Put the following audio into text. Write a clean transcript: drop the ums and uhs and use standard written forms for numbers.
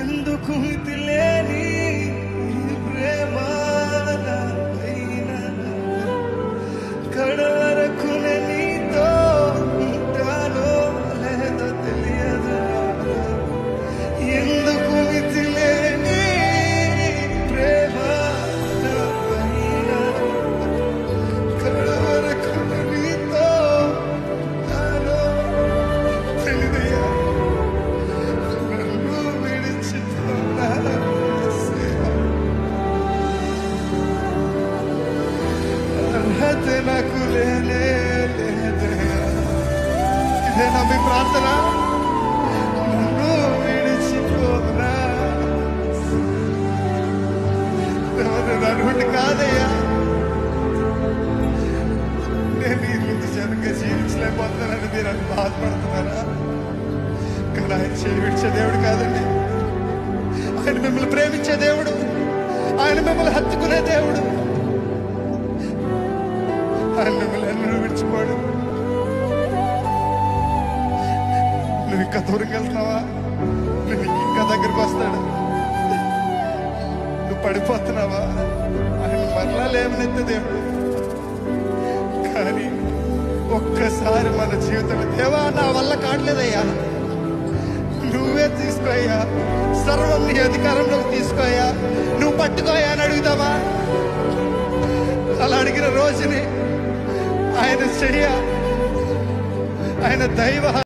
ఎందుకు మితిలేని ప్రేమ నాపైన కడవరకు నీతో ఉంటానో లేదో తెలియదు. ఎందుకు మితిలేని ప్రేమ నాపైన కడవరకు నీతో ఉంటానో తెలియదయ్యా. నాకు లేదయ్యా. ఇదేనా మీ ప్రార్థన? నన్ను విడిచిపోనా అనుకుంటే కాదయ్యా. నేను ఈ ముందు జనంగా జీవించలేకపోతున్నానని మీరు అని బాధపడుతున్నారా? కానీ ఆయన చేయి విడిచే దేవుడు కాదండి. ఆయన మిమ్మల్ని ప్రేమించే దేవుడు. ఆయన మిమ్మల్ని హత్తుకునే దేవుడు. ఆయన మిమ్మల్ని ఎన్నడూ విడిచిపోడు. నువ్వు ఇంకా దూరం వెళ్తున్నావా? నువ్వు ఇంకా దగ్గరికి వస్తాడు. నువ్వు పడిపోతున్నావా? ఆయన మరలా లేవనెత్తే దేవుడు. కానీ ఒక్కసారి మన జీవితంలో దేవా నా వల్ల కావట్లేదయ్యా, నువ్వే తీసుకోయ్యా, సర్వం నీ అధికారంలోకి తీసుకోయా, నువ్వు పట్టుకోయా అని అడుగుతావా? అలా అడిగిన రోజుని ఆయన చెయ్య, ఆయన దైవ